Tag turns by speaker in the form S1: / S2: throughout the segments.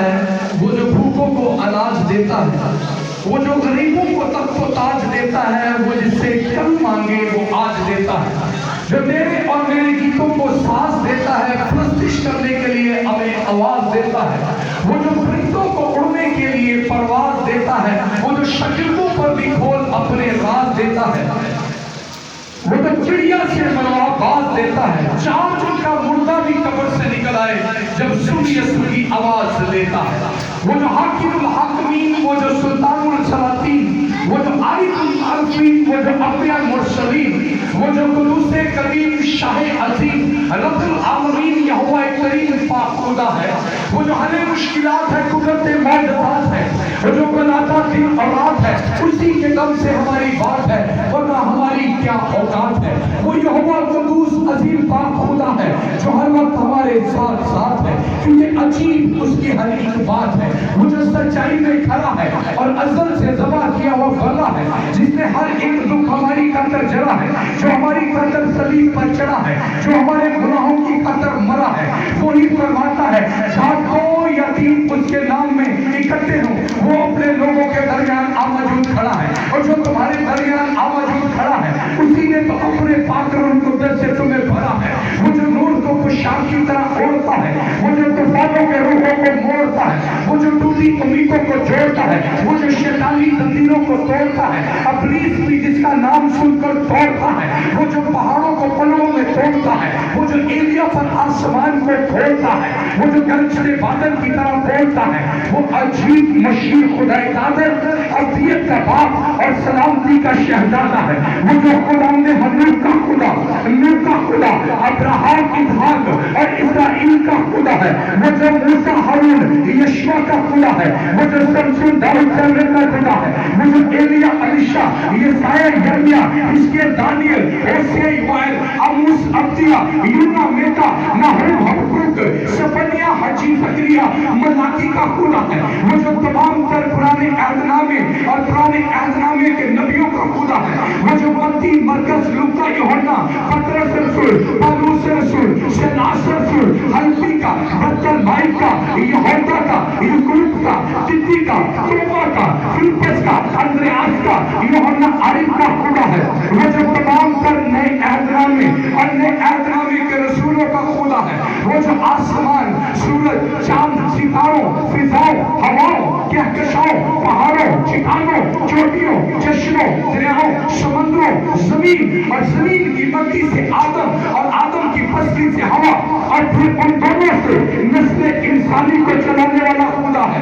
S1: ہے، وہ جو بھوکوں کو اناج دیتا ہے، وہ جو غریبوں کو تخت و تاج دیتا ہے، وہ جس سے کل مانگے وہ آج دیتا ہے، جو میرے اور میرے گیتوں کو ساز دیتا ہے، پرستش کرنے کے لیے ہمیں آواز دیتا ہے، وہ جو پرندوں کو اڑنے کے لیے پرواز دیتا ہے، وہ جو شکلوں پر بھی کھول اپنے راز دیتا ہے، وہ تو چڑیا سے مروا باز دیتا ہے، چاند کا مردہ بھی قبر سے نکل آئے جب سن کی آواز لیتا ہے، وہ جو حاکم الحاکمین، وہ جو سلطان السلاطین، وہ جو عارف العارفین، وہ جو انبیاء مرسلین، وہ جو قدوس کریم شاہ عظیم رب العالمین یہوہ کریم پاک خدا ہے، وہ جو حل مشکلات ہے، قدرت معجزات ہے، وہ جو بناتا دن اور رات ہے، اسی کے دم سے ہماری بات ہے، ورنہ ہماری کیا اوقات ہے، وہ یہوہ قدوس عظیم پاک خدا ہے جو ہر وقت ہمارے ساتھ ساتھ ہے، کیونکہ عجیب اس کی ہر ایک بات ہے، وہ جو سچائی میں کھڑا ہے اور ازل سے ذبح کیا ہوا بھلا ہے، جس نے ہر ایک دکھ ہماری خاطر جڑا ہے، جو ہماری خاطر صلیب پر چڑھا ہے، جو ہمارے گناہوں کی خاطر مرا ہے، وہی فرماتا ہے جہاں دو یا تین اس کے نام میں اکٹھے ہوں وہ اپنے لوگوں کے درمیان آموجود کھڑا ہے، اور جو تمہارے درمیان آموجود کھڑا ہے اسی نے تو اپنے پاک روح القدس سے تمہیں بھرا ہے، وہ جو نور کو پوشاک کی طرح اوڑھتا ہے، وہ جو طوفانوں کے روحوں کو موڑتا ہے، وہ جو ٹوٹی امیدوں کو جوڑتا ہے، وہ جو شیطانی زنجیروں کو توڑتا ہے، ابلیس بھی جس کا نام سن کر توڑتا ہے، وہ جو پہاڑوں کو پلوں میں توڑتا ہے، وہ جو ایلیا پر آسمان کو کھولتا ہے، وہ جو گرجتے بادل کی طرح بولتا ہے، وہ عجیب مشیر خدا قادر، ابدیت کا باپ اور سلامتی کا شہزادہ ہے، وہ جو خدا نے حنوک کا خدا، نوح کا خدا، ابراہیم، اسحاق اور اسرائیل کا خدا ہے، وہ جو موسیٰ، ہارون، یشوع کا خدا ہے، وہ جو سمسون، داؤد، سلیمان کا خدا ہے، وہ جو ایلیا، الیشا، یسایہ، یرمیا، حزقیل، دانیل، ہوسیہ، یوئیل، آموس، عبدیہ، یونا، میکا، نحوم، حبقوق، صفنیہ، حجی، زکریا، ملاکی کا خدا ہے، وہ جو تمام تر پرانے عہد نامے اور پرانے عہد نامے کے نبیوں کا خدا ہے، وہ جو متی، مرکز، لوکا، یوحنا، پترس رسول، پولس رسول، شیلاس رسول، حلفی کا، بطلمائی کا، یہودا کا، یعقوب کا، تیتی کا، توما کا، فلپس کا، اندریاس کا، یوحنا عارف کا خدا ہے، وہ جو تمام تر نئے عہد نامے اور نئے عہد نامے کے رسولوں کا خدا ہے، وہ جو آسمان، سورج، چاند، ستاروں، فضاؤں، ہواؤں، کہکشاؤں، پہاڑوں، چٹانوں، چوٹیوں، چشموں، دریاؤں، سمندروں، زمین اور زمین کی مٹی سے آدم اور آدم کی پسلی سے ہوا اور پھر ان دونوں سے نسل انسانی کو چلانے والا خدا ہے،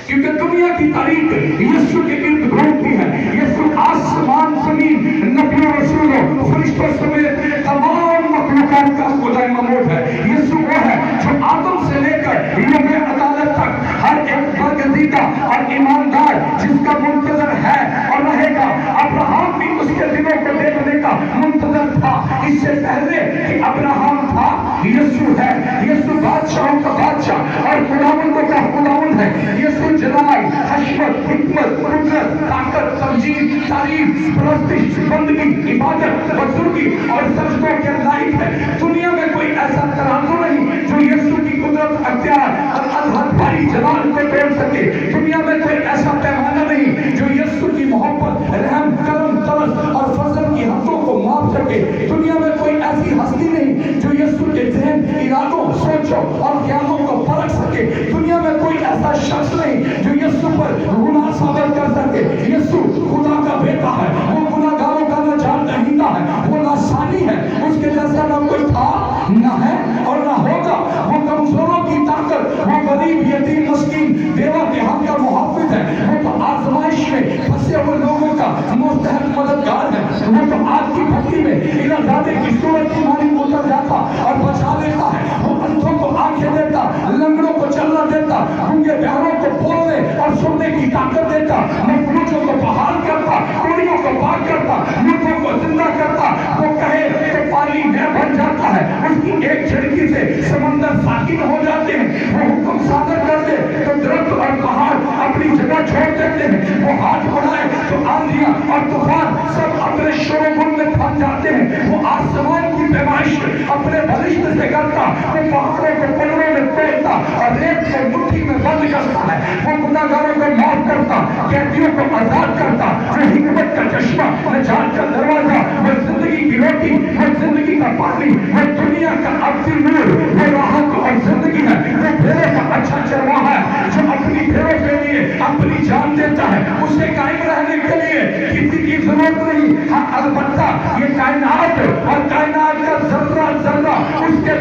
S1: کیونکہ دنیا کی تاریخ یسوع کے ارد گھومتی ہے، یسوع آسمان، زمین، نبیوں، رسولوں، فرشتوں سمیت تمام مخلوقات کا خدا مموج ہے، یسوع وہ ہے جو آدم سے لے کر یوم عدالت تک ہر ایک برگزیدہ اور ایماندار جس کا منتظر ہے اور رہے گا، ابراہم بھی اس کے دلوں کو دیکھنے کا منتظر تھا، اس سے پہلے کہ ابراہم تھا یسوع ہے، یسوع بادشاہوں کا بادشاہ اور خداوندوں کا خداوند ہے، یسوع جلال، حشمت، حکمت، قدرت، طاقت، تمجید، تعریف، پرستش، بندگی، عبادت، بزرگی اور سجدوں کے لائق ہے، دنیا میں کوئی ایسا ترازو نہیں جو یسوع کی قدرت، اختیار اور اظہر بھاری جلال کو توڑ سکے، دنیا میں کوئی ایسا پیمانہ نہیں جو یسوع کی محبت، رحم، کرم، ترس اور فضل کی حدوں کو ماپ سکے، دنیا میں کوئی ایسی ہستی نہیں جو یسوع کے ذہن، ارادوں، سوچوں اور خیالوں کو پرکھ سکے، دنیا میں کوئی ایسا شخص نہیں جو یسوع پر گناہ ثابت کر سکے، یسوع خدا کا بیٹا ہے، وہ گناہگاروں کا نجات دہندہ ہے، وہ لاسانی ہے، اس کے جیسا نہ کوئی تھا، نہ ہے اور نہ ہوگا، وہ کمزوروں کی طاقت، وہ غریب، یتیم، مسکین، بیوہ دیہات کا محافظ ہے، وہ تو آزمائش میں پھنسے ہوئے لوگوں کا مستحق مددگار ہے، وہ تو آگ کی بھٹی میں الہزادے کی صورت کی مانند اتر جاتا اور بچا لیتا ہے، وہ اندھوں کو آنکھیں دیتا، لنگڑوں کو چلنا دیتا، گونگے بہروں کو بولنے اور سننے کی طاقت دیتا، مفلوجوں کو بحال کرتا، کوڑیوں کو پاک کرتا، مردوں کو زندہ کرتا، وہ کہے تو پانی میں بن جاتا ہے، اس کی ایک جھڑکی سے سمندر ساکن ہو جاتے ہیں، وہ حکم صادر کر دے تو درخت اور پہاڑ اپنی جگہ چھوڑ دیتے ہیں، وہ ہاتھ بڑھائے تو آندھیاں اور طوفان سب اپنے شور و گل میں تھم جاتے ہیں، وہ آسمان کی पैमाइश अपने बलिष्ठ से करता, वो पहाड़ों को पलड़ों में तोड़ता और रेत को मुट्ठी में बंद करता है। वो गुनाहगारों को माफ करता, कैदियों को आजाद करता, वो हिकमत का चश्मा, निजात का दरवाजा, वो जिंदगी की रोटी, वो जिंदगी का पानी, वो दुनिया का अब्दी नूर, वो राहत और जिंदगी है। वो भेड़ों का अच्छा चरवाहा है जो अपनी भेड़ों के लिए अपनी जान देता है, उसे कायम रहने के लिए किसी की जरूरत नहीं। हाँ, अलबत्ता ये कायनात और कायनात का जर्रा जर्रा उसके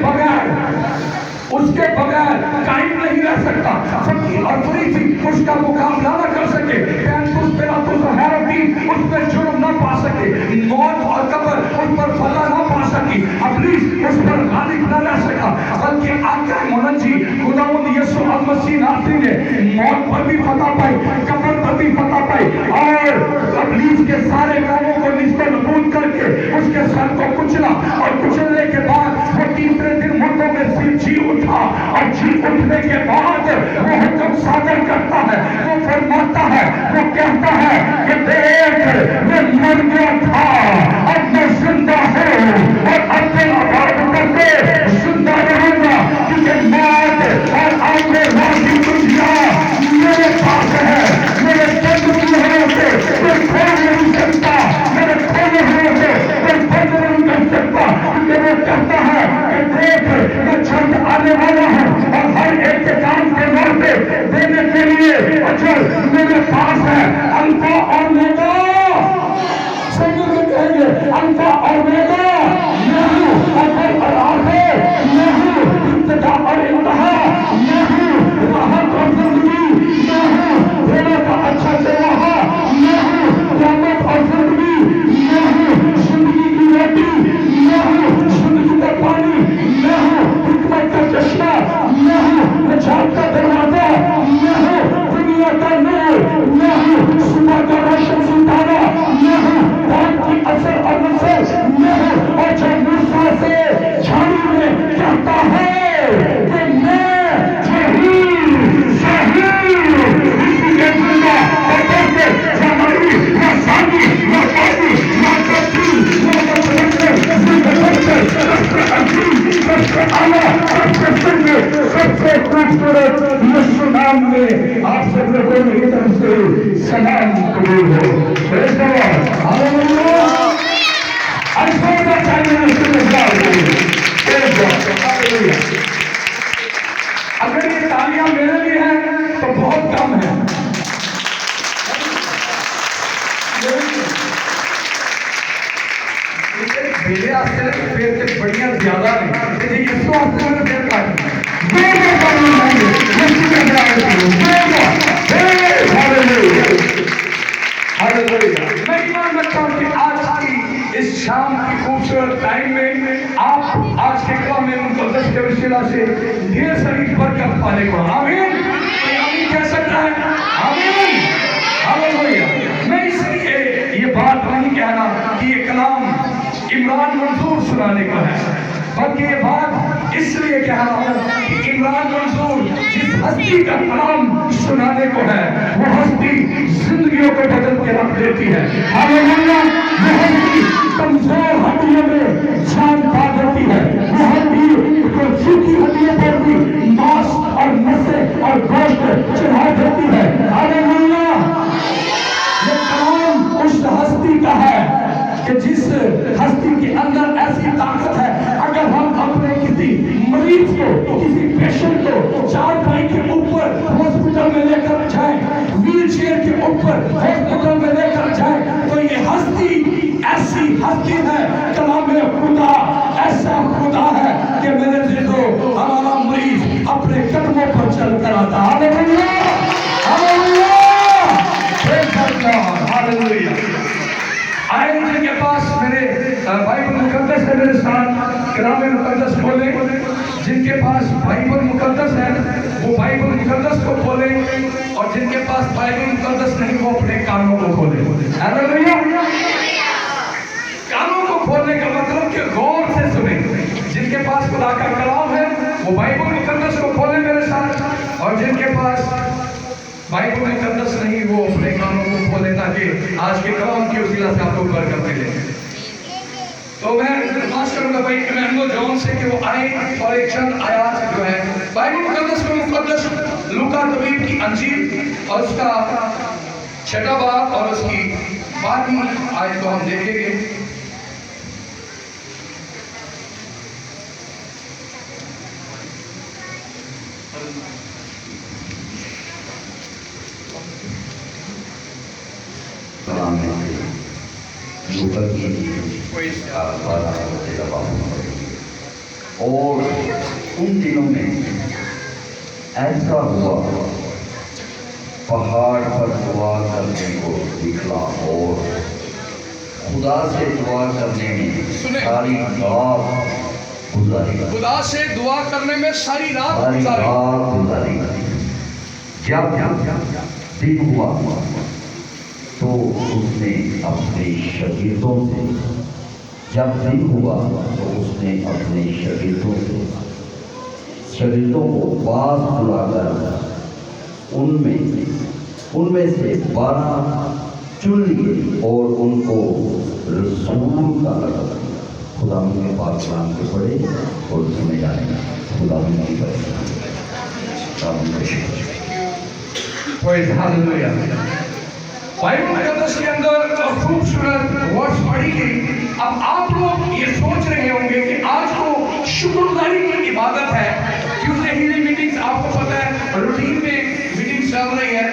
S1: बगैर कायम नहीं रह सकता। फकीर और फरीसी उसका मुकाबला न कर सके, उसमें जुर्म न पा सके, मौत और कब्र उस पर फला न पा सकी, इब्लीस उस पर गालिब न रह सका, बल्कि आका मुनज्जी खुदावंद यीशु मसीह नासरी ने मौत पर भी फतह पाई, कब्र पर भी फतह पाई और इब्लीस के सारे कामों को निस्तर नबूद करके उसके सर को कुचला और कुचलने के बाद वो तीसरे दिन मुर्दों में से जी उठा और जी उठने के बाद वो हुक्म सादर करता है, वो फरमाता है, वो कहता है कि देख मैं मर गया था, अब मैं जिंदा हूँ और अपने आबाद करके जिंदा रहूंगा, क्योंकि मौत और आगे वाली दुनिया मेरे पास है। मेरे बंद हुए से कोई खोल नहीं सकता, मेरे खोले हुए से कोई बंद नहीं कर सकता, क्योंकि वो कहता है कि देख मैं जल्द आने वाला हूँ और हर एक के काम के मौके देने के लिए अजर मेरे पास है। अल्फा और ओमेगा, संगत में कहेंगे अल्फा और ओमेगा, मैं हूँ अव्वल और आखिर, मैं हूँ इब्तिदा और इंतहा, मैं हूँ राहत और जिंदगी, मैं हूँ भेड़ों का अच्छा चरवाहा, मैं हूँ रहमत और जिंदगी, मैं हूँ जिंदगी की रोटी, मैं हूँ जिंदगी का पानी, मैं हूँ हिकमत का चश्मा, मैं हूँ निजात का दरवाजा, मैं हूँ दुनिया का नूर, मैं हूँ सुबह का रोशन सितारा, मैं हूँ रात की असर और नसर, मैं हूँ और जो मूसा से झाड़ी में कहता है कि मैं इसी के जिंदा बदल के जमाई न सानी न पानी न कभी न बदलकर सबसे आला सबसे सुंदर सबसे खूबसूरत यीशु नाम में आप सब लोगों की तरफ से सलाम कबूल हो। Praise the Lord, hallelujah. Alpha hallelujah. अगर ये तालियां मेरे लिए हैं तो बहुत कम है। मेरे आस्ते पेड़ के बढ़िया ज्यादा नहीं, यीशु आस्ते मेरे पेड़ काट मैं ईमान रखता हूँ कि आज की इस शाम की खूबसूरत टाइम में आप आज के कलाम मुक़द्दस के वसीला से ढेर सारी बरकत पाने को। आमीन। आमीन कह सकता है? आमीन, हालेलुया। मैं इसलिए ये बात नहीं कहना कि ये कलाम इमरान मंसूर सुनाने का है, बल्कि ये बात इसलिए कह रहा हूँ कि इमरान मंसूर जिस हस्ती का कलाम सुनाने को है, वो हस्ती जिंदगियों को बदल के रख देती है। हालेलुया। वो हस्ती कमजोर हड्डियों में जान पा देती है, वो हड्डी को सूखी हड्डियों पर भी मांस और नसें और गोश्त चढ़ा देती है। हालेलुया। ये कलाम उस हस्ती का है कि जिस हस्ती के अंदर ऐसी ताकत है, अगर हम अपने किसी मरीज को, किसी पेशेंट को चारपाई के ऊपर हॉस्पिटल में लेकर जाएं, व्हील चेयर के ऊपर हॉस्पिटल में लेकर जाएं, तो ये हस्ती ऐसी हस्ती है, कलाम खुदा ऐसा खुदा है कि मेरे देखो हमारा मरीज अपने कदमों पर चल कर आता। Hallelujah, hallelujah, hallelujah. आए जिनके पास मेरे बाइबल मुकद्दस है, मेरे साथ कलाम मुकद्दस खोले। जिनके पास बाइबल मुकद्दस है वो बाइबल मुकद्दस को खोले, और जिनके पास बाइबल मुकद्दस नहीं वो अपने कानों को खोले। हालेलुया। कानों को खोलने का मतलब कि गौर से सुने। जिनके पास खुदा का कलाम है वो बाइबल मुकद्दस को खोले मेरे साथ, और जिनके पास बाइबल मुकद्दस नहीं वो अपने कानों को खोले, ताकि आज के कलाम की वसीला से आप लोग बरकत मिले। तो मैं रिक्वेस्ट करूंगा भाई इमैनुअल जॉन से कि वो आए और एक चंद आयात जो है बाइबल मुकद्दस में मुकद्दस लूका तबीब की अंजील और उसका 6वां बाब और उसकी 12वीं आयत को हम देखेंगे।
S2: और उन दिनों में ऐसा हुआ, पहाड़ पर दुआ करने को निकला और खुदा से दुआ करने में सारी रात गुजारी।
S1: खुदा से दुआ करने में सारी रात
S2: गुजारी। जब दिन हुआ तो उसने अपने शागिर्दों से शागिर्दों को पास बुलाकर उनमें से 12 चुन लिए और उनको रसूल का लक़ब दिया। खुदा के पास कलाम के पढ़े और सुने जाएगा। खुदा की
S1: बाइबल मुकद्दस के अंदर खूबसूरत वर्ड्स पढ़ी गई। अब आप लोग ये सोच रहे होंगे कि आज तो शुक्रगुजारी की इबादत है, ट्यूसडे हीलिंग मीटिंग्स आपको पता है रूटीन में मीटिंग चल रही है।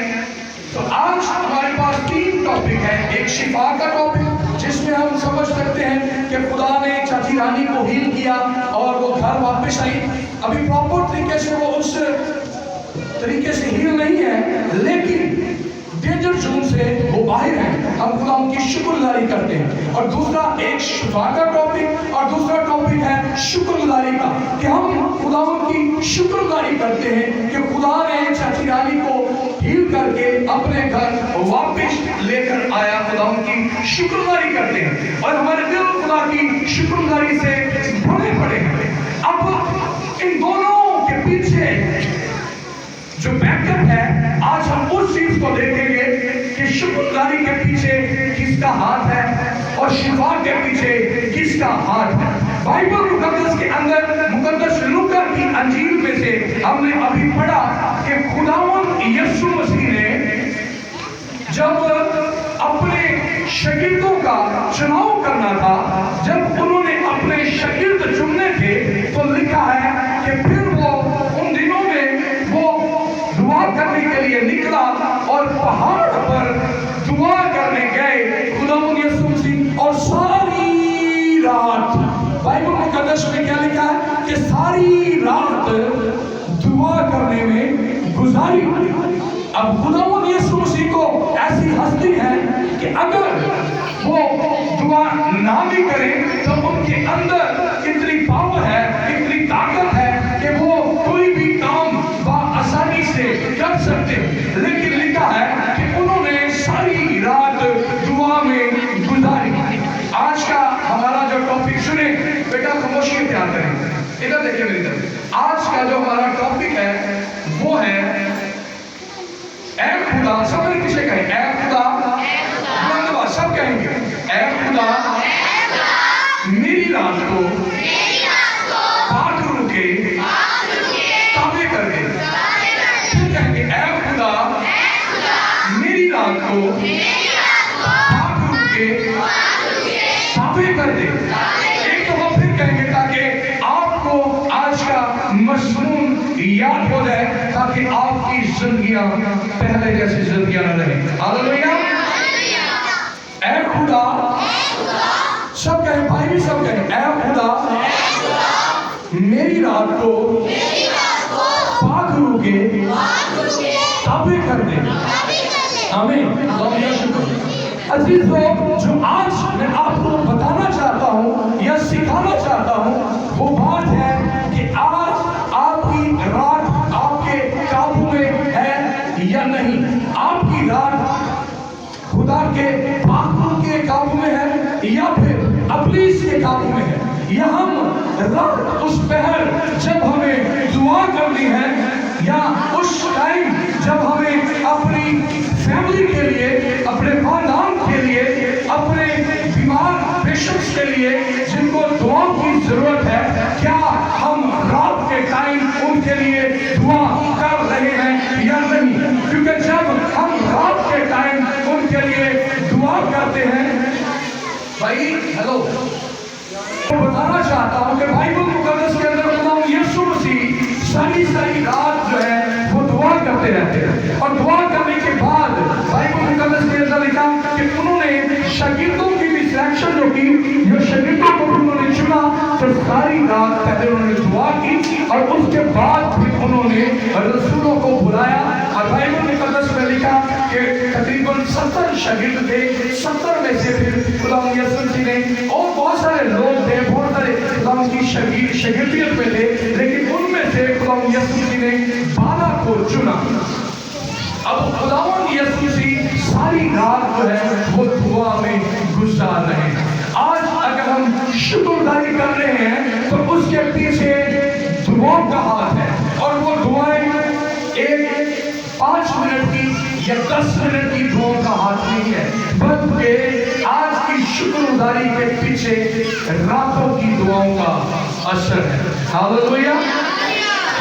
S1: तो आज हमारे पास 3 टॉपिक है। एक शिफा का टॉपिक जिसमें हम समझ सकते हैं कि खुदा ने चाची रानी को हील किया और वो घर वापस आई। अभी प्रॉपर तरीके से वो उस तरीके से हील नहीं है, लेकिन डेंजर जोन से वो बाहर हैं। हम खुदा उनकी शुक्रगुजारी करते हैं। और दूसरा एक शिफा का टॉपिक और दूसरा टॉपिक है शुक्रगुजारी का, कि हम खुदा उनकी शुक्रगुजारी करते हैं कि खुदा ने चाची रानी को हील करके अपने घर वापस लेकर आया। खुदा उनकी शुक्रगुजारी करते हैं और हमारे दिल खुदा की शुक्रगुजारी से भरे पड़े हैं। अब इन दोनों के पीछे जो बैकअप है, आज हम उस चीज को देखेंगे कि शुक्रगुजारी के पीछे किसका हाथ है और शिफा के पीछे किसका हाथ है। बाइबल मुकद्दस के अंदर मुकद्दस लूका की अंजील में से हमने अभी पढ़ा कि खुदावंद यीशु मसीह ने जब अपने शागिर्दों का चुनाव करना था, जब उन्होंने अपने शागिर्द चुनने थे, तो लिखा है कि फिर वो उन दिनों में वो दुआ करने के लिए निकला और पहाड़ पर दुआ करने गए खुदावंद यीशु मसीह। और सारी रात बाइबल मुकद्दस में क्या लिखा है कि सारी रात दुआ करने में गुजारी। अब खुदावंद यीशु मसीह को ऐसी हस्ती है कि अगर वो दुआ ना भी करें तो उनके अंदर इतनी पावर है, इतनी ताकत है कि वो कोई भी काम आसानी से कर सकते हैं। लेकिन लिखा है कि उन्होंने सारी रात दुआ में गुजारी। आज का हमारा जो टॉपिक सुने बेटा, खामोशी इख्तियार करें, इधर देखिए मेरी तरफ। आज का जो हमारा टॉपिक है वो है ऐ खुदा। सब मेरे पीछे कहें ऐ खुदा, धन्यवाद सब कहेंगे ऐ खुदा मेरी रात को बाथरूम के ताबे कर दे। फिर कहेंगे ऐ खुदा मेरी रात को बाथरूम के ताबे कर दे। एक दफा फिर कहेंगे ताकि आपको आज का मज़मून याद हो जाए, ताकि आपकी जिंदगियां पहले जैसी जिंदगियां न रहे। हालेलुया। ऐ खुदा, सब कहें, भाई भी सब कहें ऐ खुदा मेरी रात को बाथरूम के ताबे कर दे। आमीन। अजीजों, जो आज मैं आपको बताना चाहता हूँ या सिखाना चाहता हूँ वो बात है कि आज आपकी रात आपके काबू में है या नहीं। आपकी रात खुदा के बाथरूम के काबू में है या फिर इब्लीस के काबू में है। या हम रात उस पहर जब हमें दुआ करनी है, या उस टाइम जब हमें अपनी फैमिली के लिए, अपने खानदान के लिए, अपने बीमार पेशेंट्स के लिए, जिन जरूरत है? क्या हम रात के टाइम उनके लिए दुआ कर रहे हैं या नहीं? क्योंकि जब हम रात के टाइम उनके लिए दुआ करते हैं, भाई हेलो, बताना चाहता हूं कि बाइबल मुकद्दस के अंदर खुदा यीशु मसीह सारी रात जो है वो दुआ करते रहते हैं, और दुआ करने के बाद बाइबल मुकद्दस के अंदर लिखा कि उन्होंने शागिर्दों की भी सिलेक्शन जो की, जो शागिर्दों को उन्होंने चुना, तो सारी रात पहले उन्होंने दुआ की और उसके बाद फिर उन्होंने रसूलों को बुलाया। और बाइबल मुकद्दस में लिखा कि तकरीबन 70 शागिर्द थे, 70 में से फिर खुदा यीशु मसीह ने, और बहुत सारे लोग थे, बहुत सारे खुदा की शागिर्दियत में थे, लेकिन उनमें से खुदा यीशु मसीह ने 12 को चुना। अब खुदावंद यीशु मसीह सारी रात जो है वो दुआ में गुजार रहे हैं। आज अगर हम शुक्रगुजारी कर रहे हैं तो उसके पीछे दुआओं का हाथ है, और वो दुआएं एक 5 मिनट की या 10 मिनट की दुआओं का हाथ नहीं है, बल्कि आज की शुक्रगुजारी के पीछे रातों की दुआओं का असर है। हालेलुया।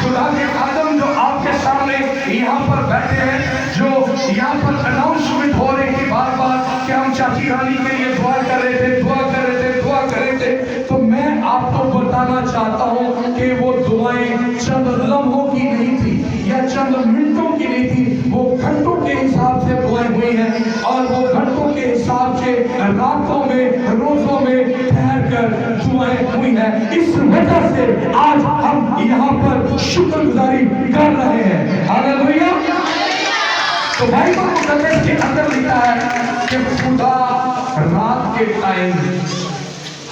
S1: खुदा के आदम जो आपके सामने यहाँ पर बैठे हैं, जो यहाँ पर अनाउंसमेंट हो रही थी बार बार कि हम चाची रानी के लिए दुआ कर रहे थे, दुआ कर रहे थे, दुआ कर रहे थे, तो मैं आपको बताना चाहता हूँ कि वो दुआएं चंद लम्हों की नहीं थी या चंद मिनटों की नहीं थी, वो घंटों के हिसाब से दुआएं हुई हैं, और वो घंटों के हिसाब से रातों में, रोजों में ठहर कर दुआएं हुई हैं। इस वजह से आज हम यहाँ पर शुक्रगुजारी कर रहे हैं। हालेलुया। तो बाइबल मुकद्दस के अंदर लिखा है कि खुदा रात के टाइम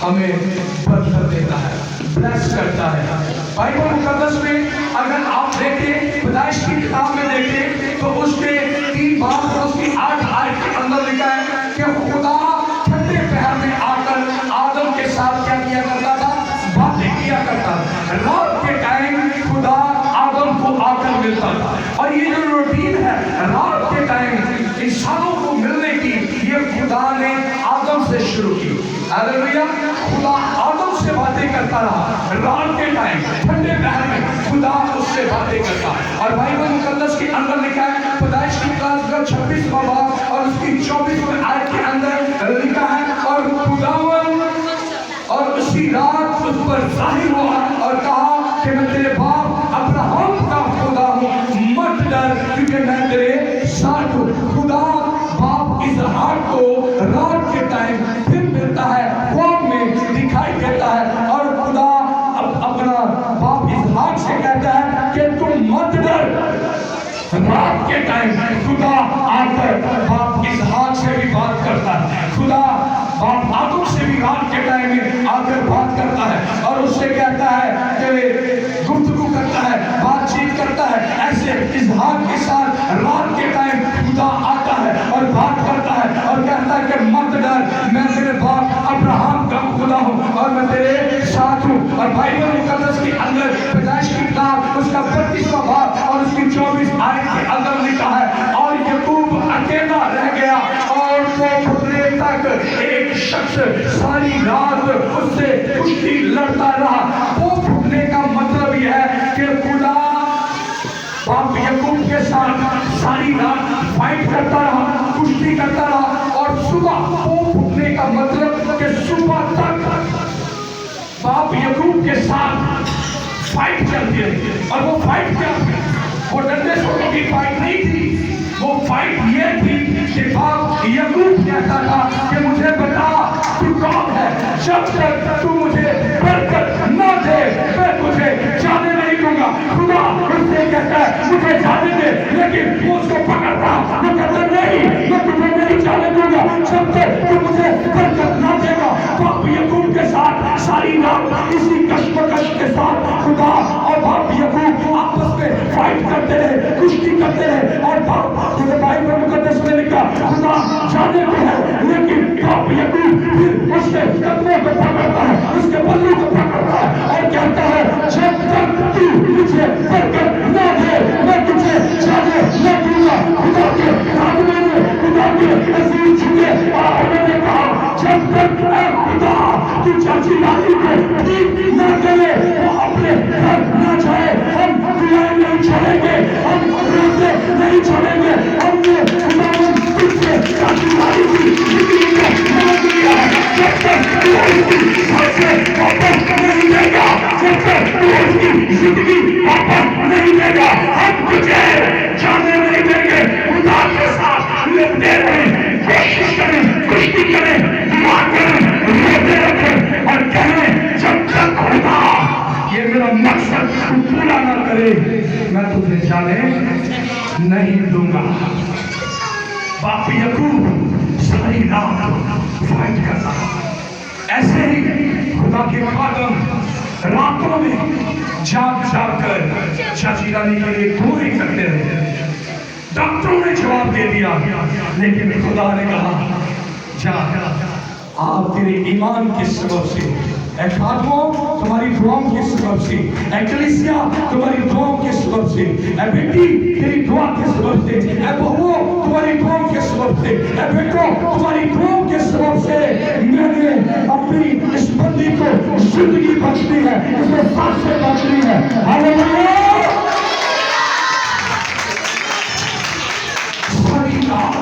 S1: हमें बरकत देता है, ब्लेस करता है। बाइबल मुकद्दस में अगर आप देखें, पैदाइश की किताब में देखें, तो उसके 3 बाब और उसकी 8 आयत के अंदर लिखा है कि खुदा ठंडे पहर में आकर आदम के साथ क्या किया करता था? बातें किया करता था। रात के टाइम खुदा आदम को आकर मिलता था, और ये जो रूटीन है रात के टाइम इंसानों को मिलने की, ये खुदा ने आदम से शुरू की। हालेलुया। खुदा आदम से बातें करता रहा रात के टाइम, ठंडे पहर में खुदा उससे बातें करता। और बाइबल मुकद्दस के अंदर लिखा है, पैदाइश की किताब का 26वां बाब और उसकी 24वें आयत के अंदर लिखा है, और खुदावंद और उसी रात उस पर जाहिर हुआ और कहा कि मैं तेरे बाप अब्राहम का खुदा हूँ, मत डर क्योंकि मैं तेरे साथ हूँ। खुदा बाप इसहाक को रात के टाइम फिर मिलता है, ख्वाब में दिखाई देता है, और खुदा अपना बाप इसहाक से कहता है कि तुम मत डर। रात के टाइम खुदा आकर बाप इसहाक से भी बात करता है, खुदा बाप आदम से भी रात के टाइम में आकर बात करता है, और उससे कहता है कि गुफ्तगू करता है, बातचीत करता है। ऐसे इसहाक के साथ रात के टाइम खुदा आता है और बात करता है और कहता है कि मत डर, मैं तेरे बाप अब्राहम का खुदा हूँ और मैं तेरे साथ हूँ। और बाइबल मुकद्दस के अंदर पैदाइश की किताब उसका 32वां बाब और उसकी 24 आयत के अंदर लिखा है, और याकूब अकेला रह गया और वो फुटने तक एक शख्स सारी रात उससे कुश्ती लड़ता रहा। वो फुटने का मतलब यह है कि खुदा बाप याकूब के साथ सारी रात फाइट करता रहा, कुश्ती करता रहा, और सुबह वो फुटने का मतलब कि सुबह तक बाप याकूब के साथ फाइट चलती रही। और वो फाइट क्या थी? वो डंडे सोटों की फाइट नहीं थी, वो फाइट ये थी कि बाप याकूब कहता था कि मुझे बता तू कौन है, जब तक तू मुझे बरकत न दे मैं तुझे जाने नहीं दूंगा। खुदा उससे कहता है मुझे जाने दे, लेकिन वो उसको पकड़ रहा, वो कहता नहीं मैं तुझे नहीं जाने दूंगा जब तक तू मुझे बरकत न देगा। बाप याकूब के साथ सारी रात इसी कश्मकश के साथ खुदा और बाप याकूब आपस में फाइट करते रहे, कुश्ती करते रहे, और बाप बाइबल मुकद्दस में लिखा खुदा जाने को है, लेकिन बाप याकूब फिर उसके कदमों को पकड़ता है, उसके बल्लू को पकड़ता है और कहता है जब तक तू मुझे बरकत न दे मैं तुझे जाने न दूंगा। खुदा के खादमे ने खुदा के अजीज झुके और उन्होंने कहा जब तक खुदा तू चाची रानी को ठीक नहीं छोड़ेंगे। हमने खुदावंद तुझसे राजकुमारी की जिंदगी को मान लिया है। जब तक तू उसकी सबसे वापस नहीं देगा, जब तक तू उसकी जिंदगी वापस नहीं देगा, हम तुझे जाने नहीं देंगे। खुदा के साथ लड़ते रहें, कोशिश करें, कुश्ती करें, दुआ करें, रोते रखें और कहें जब तक खुदा ये मेरा मकसद तू पूरा ना करे, मैं तुझे जाने नहीं दूंगा। बाप याकूब सारी रात फाइट करता, ऐसे ही खुदा के खादम रातों में जाग जाग कर चाची रानी के लिए पूरी करते रहे। डॉक्टरों ने जवाब दे दिया, लेकिन खुदा ने कहा जा, आप तेरे ईमान के सबब से, ऐ खादमों तुम्हारी दुआओं के सबब से, ऐ कलीसिया तुम्हारी दुआओं के सबब से, ऐ बेटी तेरी दुआ के सबब से, ऐ बहुओं तुम्हारी दुआओं के सबब से, ऐ बेटों तुम्हारी दुआओं के सबब से मैंने अपनी इस बंदी को जिंदगी बख्शनी है, इसको सांसें बख्शनी है। हालेलुया। सारी रात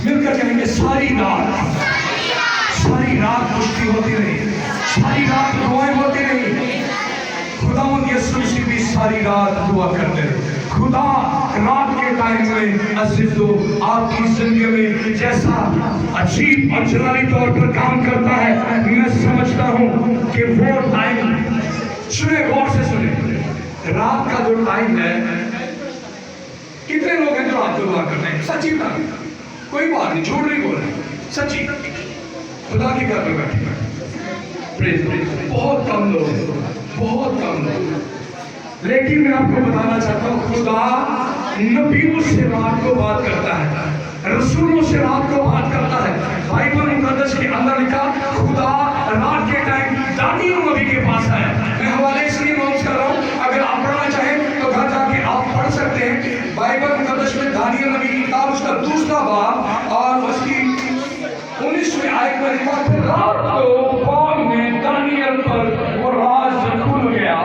S1: मिलकर कहेंगे, सारी रात, सारी रात कुश्ती होती रही, सारी रात दुआएं होती रही। खुदावंद यीशु मसीह भी सारी रात दुआ करते रहे। खुदा रात के टाइम में अजीजों आपकी जिंदगी में जैसा अजीब और जलाली तौर पर काम करता है, मैं समझता हूँ कि वो टाइम, सुने गौर से सुने, रात का जो टाइम है, कितने लोग हैं जो रात को दुआ करते हैं? सच्ची बात, कोई बात नहीं, झूठ नहीं बोल रहे, सच्ची खुदा के घर में बैठे बहुत कम लोग, बहुत कम लोग। लेकिन मैं आपको बताना चाहता हूँ, खुदा नबियों से रात को बात करता है, रसूलों से रात को बात करता है। बाइबल मुकद्दस के अंदर लिखा खुदा रात के टाइम दानियल नबी के पास आया। मैं हवाले इसलिए अनाउंस कर रहा हूँ, अगर आप पढ़ना चाहें तो घर जाके आप पढ़ सकते हैं। बाइबल मुकद्दस में दानियल नबी की किताब उसका 2 बाब और उसकी 19वीं आयत में लिखा, फिर रात को फौज में दानियल पर वो राज खुल गया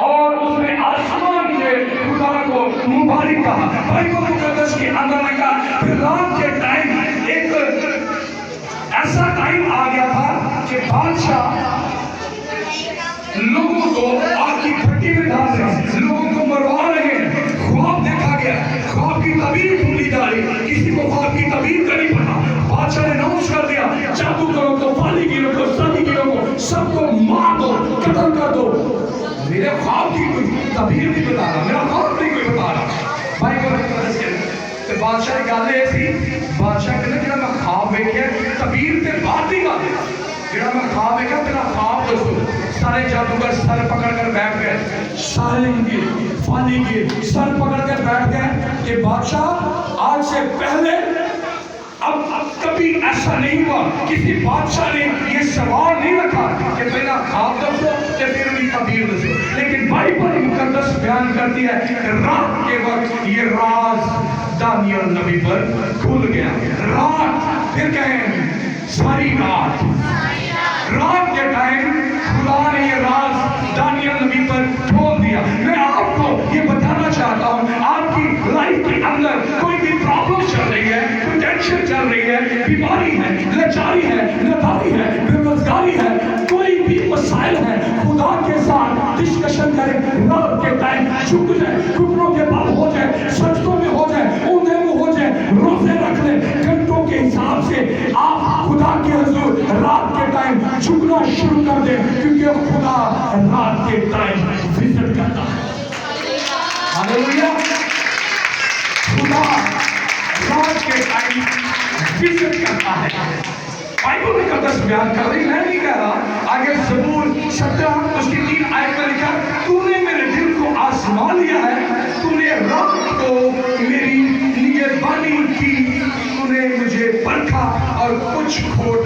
S1: और उसने आसमान से खुदा को मुबारक कहा। बाइबल मुकद्दस के अंदर लिखा, फिर रात के टाइम एक ऐसा टाइम आ गया था कि बादशाह लोगों को आग की भट्टी में डाल रहे हैं, लोगों को मरवा रहे हैं। ख्वाब देखा गया, ख्वाब की तबीर ढूंढी जा रही, किसी को ख्वाब की तबीर का नहीं पता। बादशाह ने अनाउंस कर दिया, जादूगरों को, फालीगिरों को, सादीगिरों को सबको मार दो, कत्ल कर दो। मेरे ख्वाब की कोई तबीर नहीं बता रहा, मेरा ख्वाब नहीं कोई बता रहा। तो बादशाह की गल ये थी, बादशाह कहते जिहड़ा मैं ख्वाब वेख्या तबीर ते बात की गल, जिहड़ा मैं ख्वाब वेख्या तेरा ख्वाब दसो। सारे जादूगर सर पकड़ कर बैठ गए, सारे फालीगिर सर पकड़ कर बैठ गए कि बादशाह आज से पहले अब कभी ऐसा नहीं हुआ, किसी बादशाह ने ये सवाल नहीं रखा कि पहला ख्वाब दसो या फिर उनकी तबीर दसो। लेकिन बाइबल मुकद्दस बयान करती है कि रात के वक्त ये राज दानियल नबी पर खुल गया। रात, फिर कहें सारी रात, रात के टाइम खुदा ने ये राज दानियल नबी पर खोल दिया। मैं आपको ये बताना चाहता हूँ, आपकी लाइफ के अंदर कोई भी प्रॉब्लम चल रही है, कोई टेंशन चल रही है, बीमारी है, लाचारी है, नादानी है, बेरोजगारी है, कोई भी मसाइल है, खुदा के साथ डिस्कशन करें। रात के टाइम झुक जाए, घुटनों के बल हो जाए, सजदों में हो जाए, ऊंधे मुंह हो जाए, रोजे रख ले, घंटों के हिसाब से आप खुदा के हुजूर रात के टाइम झुकना शुरू कर दे, क्योंकि खुदा रात के टाइम विजिट करता है। हालेलुया। खुदा रात के टाइम विजिट करता है। बाइबल मुकद्दस बयान कर रही, मैं नहीं कह रहा। आगे ज़बूर 17 उसकी 3 आयत में लिखा, तूने मेरे दिल को आजमा लिया है, तूने रात को मेरी निगहबानी की, तूने मुझे परखा और कुछ खोट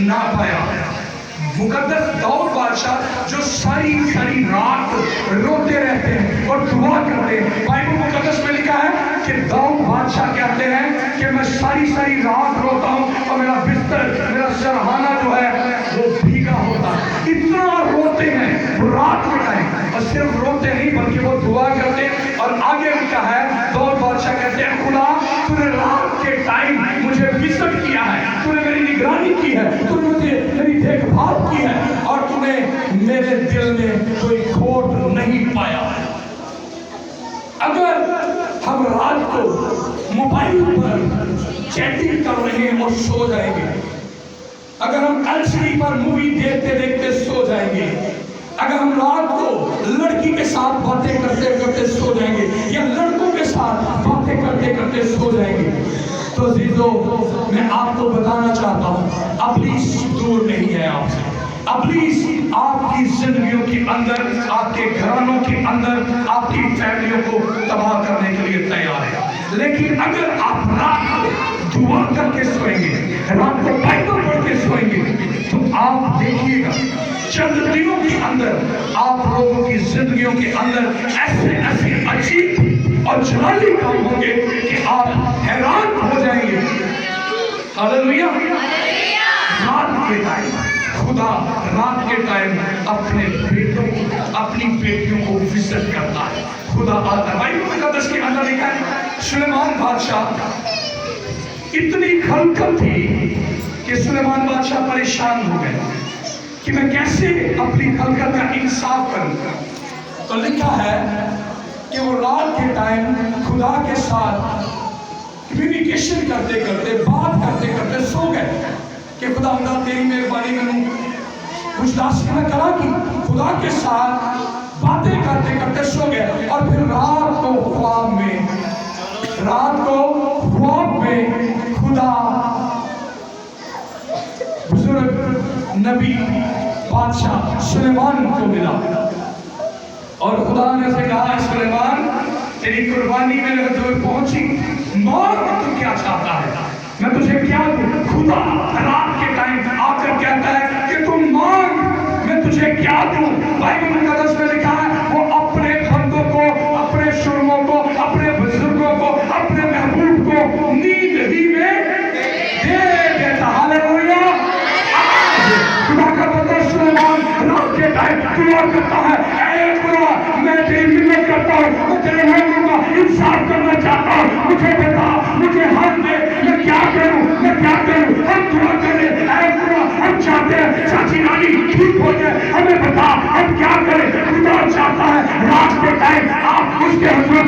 S1: ना पाया। मुकद्दस दाऊद बादशाह जो सारी रात रोते रहते हैं और दुआ करते हैं। बाइबल मुकद्दस में लिखा है कि दाऊद बादशाह कहते हैं कि मैं सारी रात रोता हूँ और मेरा बिस्तर, मेरा सरहाना जो है वो भीगा होता है। इतना रोते हैं रात के टाइम, और सिर्फ रोते नहीं बल्कि वो दुआ करते हैं। और आगे लिखा है दाऊद बादशाह खुदा तूने रात के टाइम मुझे विजिट किया है, तूने मेरी निगरानी की है, तूने मुझे मेरी देखभाल की है और तूने मेरे दिल में कोई खोट नहीं पाया। अगर हम रात को मोबाइल पर चैटिंग कर रहे हैं और सो जाएंगे, अगर हम एलसीडी पर मूवी देखते देखते सो जाएंगे, अगर हम रात को लड़की के साथ बातें करते करते सो जाएंगे या लड़कों के साथ बातें करते करते सो जाएंगे, तो अजीजों मैं आपको बताना चाहता हूँ इब्लीस दूर नहीं है आपसे। इब्लीस आपकी जिंदगियों के अंदर, आपके घरानों के अंदर, आपकी फैमिलियों को तबाह करने के लिए तैयार है। लेकिन अगर आप रात को दुआ करके सोएंगे, रात को बाइबल पढ़ के सोएंगे, तो आप देखिएगा चंद दिनों के अंदर आप लोगों की जिंदगियों के अंदर ऐसे ऐसे अजीब और जलाली काम होंगे कि आप हैरान हो जाएंगे। हालेलुया। रात के टाइम खुदा रात के टाइम अपने बेटों को, अपनी बेटियों को विजिट करता है। खुदा आता है। बाइबल मुकद्दस के अंदर लिखा है सुलेमान बादशाह इतनी खलकल थी कि सुलेमान बादशाह परेशान हो गए कि मैं कैसे अपनी खलकत का इंसाफ करूं। तो लिखा है कि वो रात के टाइम खुदा के साथ कम्युनिकेशन करते करते, बात करते करते सो गए कि खुदा तेरी मेहरबानी करूं। कुछ दासी में करा कि खुदा के साथ बातें करते करते सो गए और फिर रात को ख्वाब में खुदा बुजुर्ग नबी बादशाह सुलेमान को मिला और खुदा ने से कहा सुलेमान तेरी कुर्बानी मेरे हजूर पहुंची, मांग तू क्या चाहता है, मैं तुझे क्या दूं। खुदा रात के टाइम आकर कहता है कि तुम मांग, मैं तुझे क्या दूं। बाइबल मुकद्दस में लिखा है वो अपने बंदों को, अपने शुरमों को, अपने बुजुर्गों को, अपने महबूब को नींद ही में दे देता। हालेलुया। खुदा का बंदा सुलेमान रात के टाइम दुआ करता है, ऐ खुदा मैं तेरी मिन्नत करता हूँ, मैं तेरे महबूब का इंसाफ करना चाहता हूँ, मुझे बता, मुझे हक दे, मैं क्या करूँ। हम दुआ करें, ऐ खुदा हम चाहते हैं चाची रानी ठीक हो जाए, हमें बता हम क्या करें। खुदा चाहता है रात के टाइम आप उसके हजूर